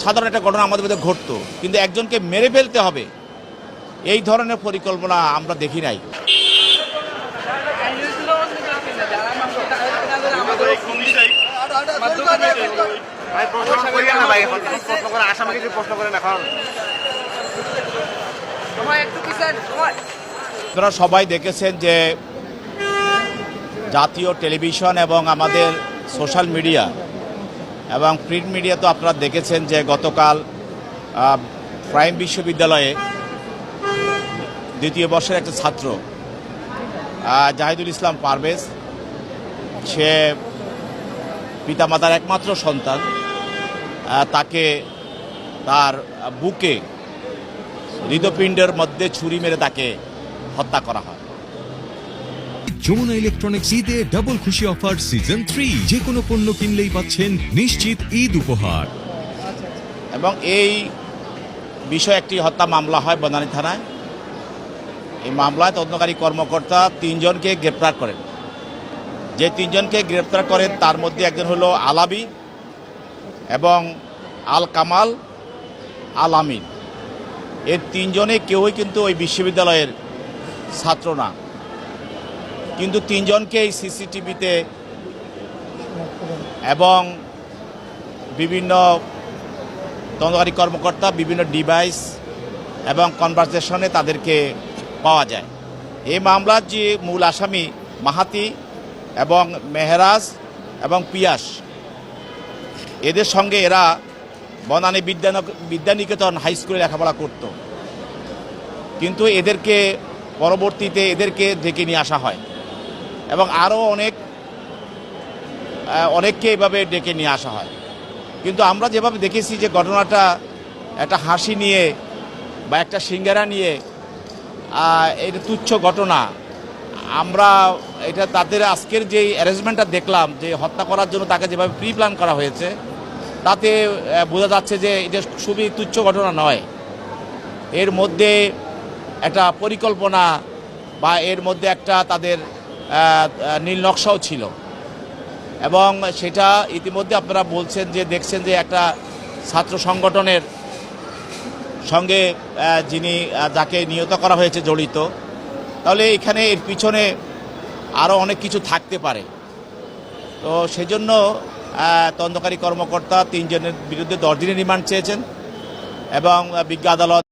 সাধারণ একটা ঘটনা আমাদের মধ্যে ঘটতো, কিন্তু একজনকে মেরে ফেলতে হবে এই ধরনের পরিকল্পনা আমরা দেখি নাই। আপনারা সবাই দেখেছেন যে জাতীয় টেলিভিশন এবং আমাদের সোশ্যাল মিডিয়া এবং প্রিন্ট মিডিয়া তো আপনারা দেখেছেন যে গতকাল প্রাইম বিশ্ববিদ্যালয়ে দ্বিতীয় বর্ষের একটা ছাত্র জাহিদুল ইসলাম পারভেজ, সে পিতামাতার একমাত্র সন্তান, তাকে তার বুকে হৃদপিণ্ডের মধ্যে ছুরি মেরে তাকে হত্যা করা হয়। যমুনা ইলেকট্রনিক্স ঈদে ডাবল খুশি অফার সিজন 3, যে কোনো পণ্য কিনলেই পাচ্ছেন নিশ্চিত ঈদ উপহার। এবং এই বিষয়ে একটি হত্যা মামলা হয় বনানী থানায়। এই মামলায় তদন্তকারী কর্মকর্তা 3 জনকে গ্রেপ্তার করেন। যে 3 জনকে গ্রেপ্তার করেন তার মধ্যে একজন হলো আলাবি এবং আল কামাল, আল আমিন। এর 3 জনে কেউই কিন্তু ওই বিশ্ববিদ্যালয়ের ছাত্র না, কিন্তু 3 জনকে এই সিসিটিভিতে এবং বিভিন্ন তদন্তকারী কর্মকর্তা বিভিন্ন ডিভাইস এবং কনভারসেশনে তাদেরকে পাওয়া যায়। এই মামলার যে মূল আসামি মাহাতি এবং মেহরাজ এবং পিয়াস, এদের সঙ্গে এরা বনানী বিদ্যানিকেতন হাই স্কুলে লেখাপড়া করত, কিন্তু এদেরকে পরবর্তীতে ডেকে নিয়ে আসা হয় এবং আরও অনেককে এভাবে ডেকে নিয়ে আসা হয়। কিন্তু আমরা যেভাবে দেখেছি যে ঘটনাটা একটা হাসি নিয়ে বা একটা সিঙ্গারা নিয়ে এটা তুচ্ছ ঘটনা, আমরা এটা তাদের আজকের যে অ্যারেঞ্জমেন্টটা দেখলাম যে হত্যা করার জন্য তাকে যেভাবে প্রি প্ল্যান করা হয়েছে, তাতে বোঝা যাচ্ছে যে এটা খুবই তুচ্ছ ঘটনা নয়। এর মধ্যে একটা পরিকল্পনা বা এর মধ্যে একটা তাদের নীল নকশাও ছিল এবং সেটা ইতিমধ্যে আপনারা বলছেন যে দেখছেন যে একটা ছাত্র সংগঠনের সঙ্গে যাকে নিহত করা হয়েছে জড়িত, তাহলে এখানে এর পিছনে আরও অনেক কিছু থাকতে পারে। তো সেজন্য তদন্তকারী কর্মকর্তা 3 জনের বিরুদ্ধে 10 দিনের রিমান্ড চেয়েছেন এবং বিজ্ঞ আদালত